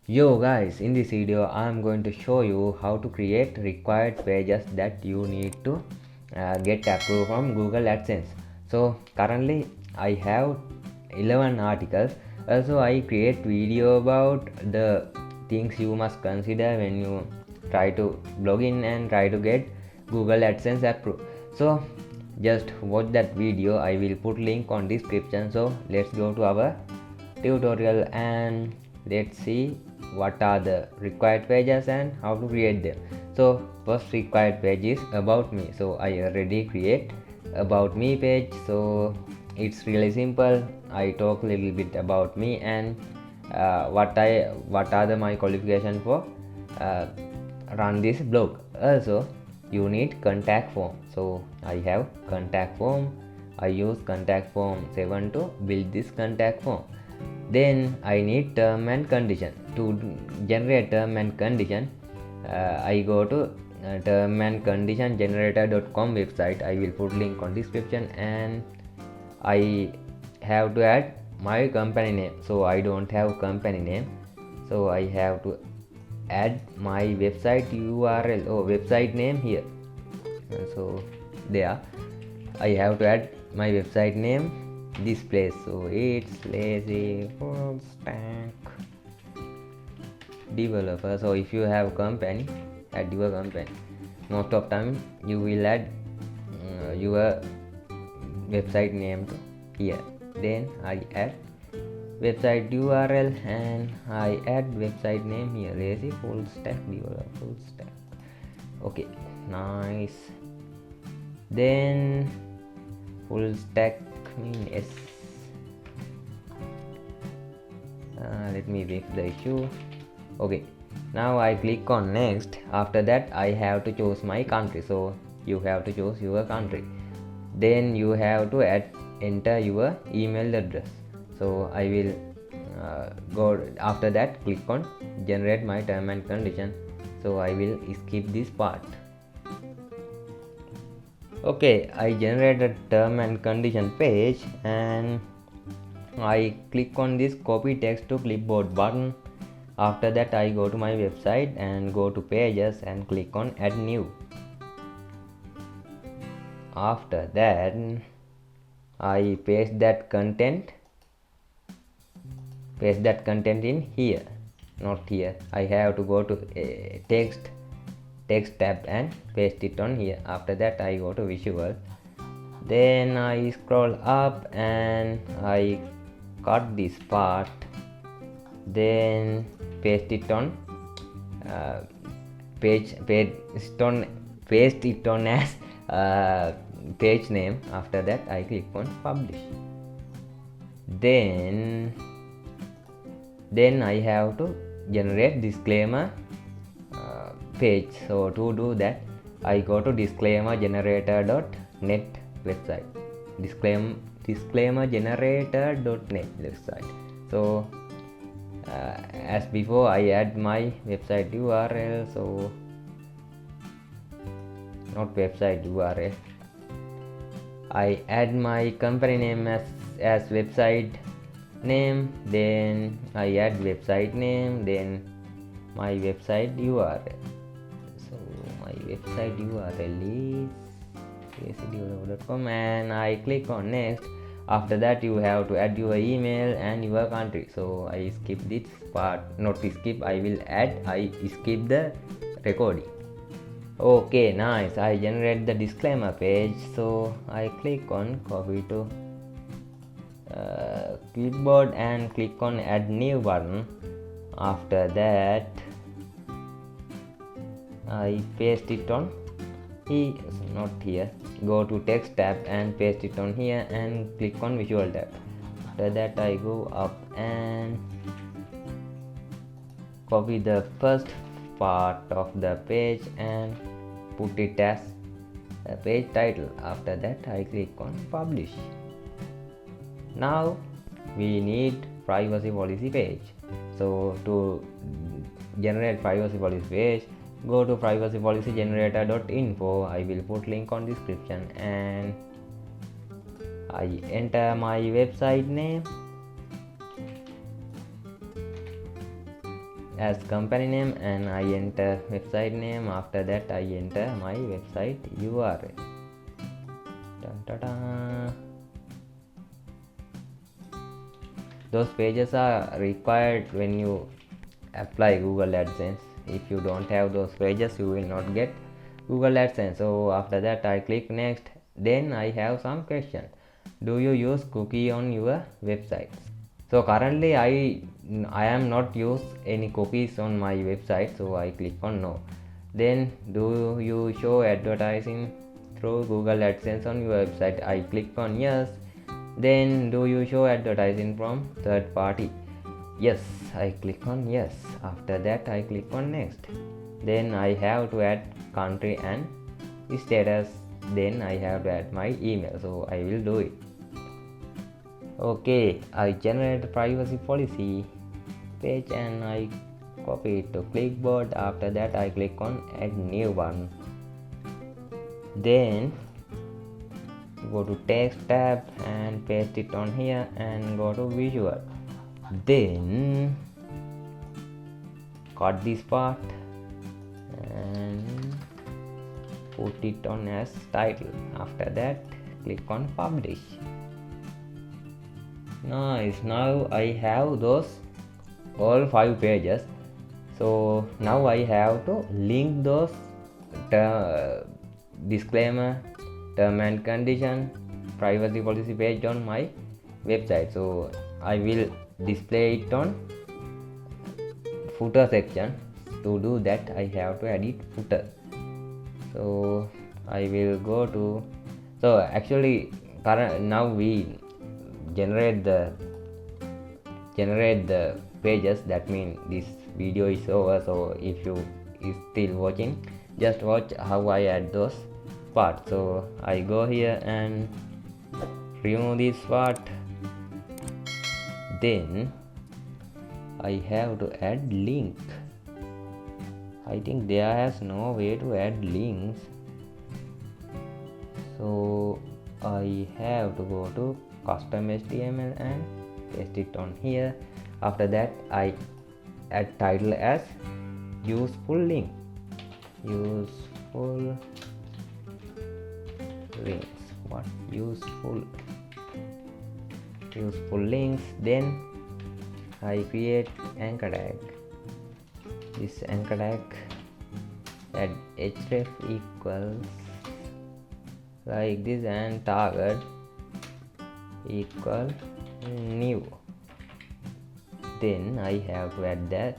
Yo guys, in this video I am going to show you how to create required pages that you need to get approved from Google AdSense. So currently I have 11 articles. Also I create video about the things you must consider when you try to log in and try to get Google AdSense approved. So just watch that video. I will put link on description. So let's go to our tutorial and let's see what are the required pages and how to create them. So first required page is about me. So I already create about me page. So it's really simple. I talk a little bit about me and what are my qualification for uh, run this blog. Also you need contact form. So I have contact form. I use contact form 7 to build this contact form. Then I need term and condition. To generate term and condition, I go to term and condition generator.com website. I will put link on description, and I have to add my company name. So I don't have company name, so I have to add my website URL or website name here. So there I have to add my website name this place. So it's lazy full stack developer. So if you have company, add your company. Most of time you will add your website name to here. Then I add website URL and I add website name here, lazy full stack developer full stack. Okay, nice. Then full stack means let me fix the issue. Okay, now I click on next. After that I have to choose my country. So you have to choose your country. Then you have to enter your email address. So I will go after that click on generate my term and condition. So I will skip this part. Okay, I generated term and condition page and I click on this copy text to clipboard button. After that I go to my website and go to pages and click on add new. After that I paste that content in here, not here. I have to go to text tab and paste it on here. After that I go to visual, then I scroll up and I cut this part, then paste it on paste it on as page name. After that I click on publish. Then I have to generate disclaimer page. So to do that I go to disclaimergenerator.net website, disclaimergenerator.net website. So as before I add my website URL. So not website URL, I add my company name as website name, then I add website name, then my website URL. So my website URL is lazydeveloper.com and I click on next. After that you have to add your email and your country. So I skip this part, not skip, I skip the recording. Okay, nice. I generate the disclaimer page. So I click on copy to clipboard and click on add new button. After that I paste it on here, not here. Go to text tab and paste it on here and click on visual tab. After that I go up and copy the first part of the page and put it as a page title. After that I click on publish. Now we need privacy policy page. So to generate privacy policy page, go to privacy policy generator.info. I will put link on description and I enter my website name as company name and I enter website name. After that I enter my website URL. Dun, dun, dun. Those pages are required when you apply Google AdSense. If you don't have those pages, you will not get Google AdSense. So after that I click next. Then I have some question. Do you use cookie on your website? So currently I am not use any cookies on my website, so I click on no. Then do you show advertising through Google AdSense on your website? I click on yes. Then do you show advertising from third party? Yes, I click on yes. After that I click on next. Then I have to add country and status. Then I have to add my email, so I will do it. Okay, I generate the privacy policy page and I copy it to clipboard. After that I click on add new one. Then go to text tab and paste it on here and go to visual. Then cut this part and put it on as title. After that click on publish. Nice, now I have those all 5 pages. So now I have to link those disclaimer, term and condition, privacy policy page on my website. So I will display it on footer section. To do that I have to edit footer. So I will go to, so actually now we generate the pages. That means this video is over. So if you is still watching, just watch how I add those parts. So I go here and remove this part. Then I have to add link. I think there has no way to add links, so I have to go to custom HTML and paste it on here. After that I add title as useful link. Useful links. What useful links. Then I create anchor tag. This anchor tag add href equals like this and target equal new. Then I have to add that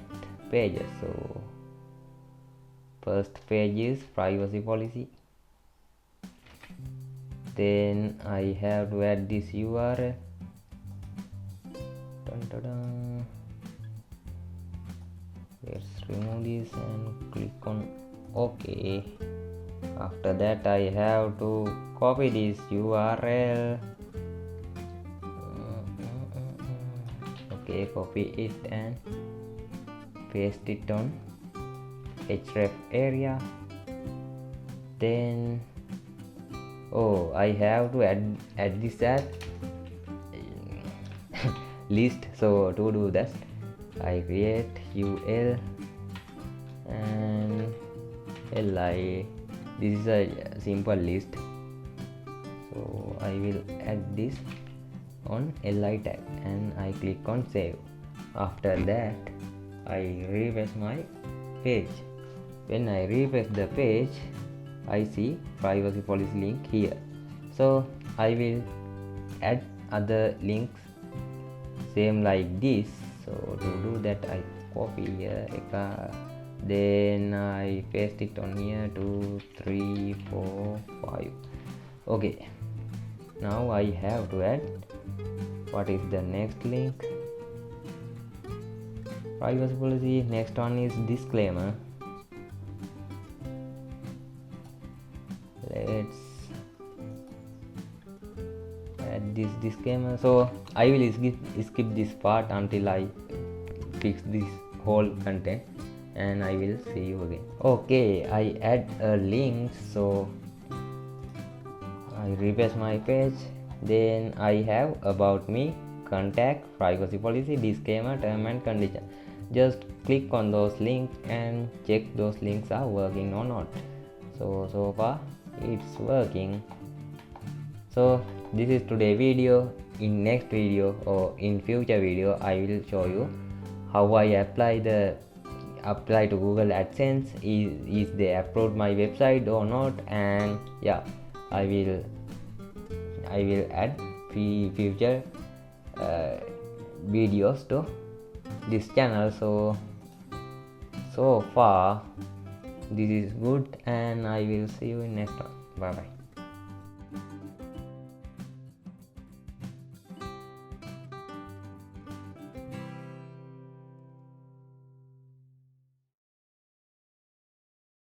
pages. So first page is privacy policy. Then I have to add this URL. Dun, dun, dun. Let's remove this and click on OK. After that I have to copy this URL. Okay, copy it and paste it on href area. Then I have to add this as list. So to do that I create ul and li. This is a simple list, so I will add this on li tag and I click on save. After that I refresh my page. When I refresh the page I see privacy policy link here, so I will add other links same like this. So to do that I copy here, then I paste it on here 2 3 4 5. Okay, now I have to add what is the next link. Privacy policy. Next one is disclaimer. Let's add this disclaimer. So I will skip this part until I fix this whole content and I will see you again. Okay, I add a link. So I refresh my page. Then I have about me, contact, privacy policy, disclaimer, term and condition. just click on those links and check those links are working or not. So far it's working. So this is today video. In next video or in future video I will show you how I apply to Google AdSense. Is they approved my website or not, and yeah, I will add future videos to this channel. So far this is good, and I will see you in next one. Bye bye.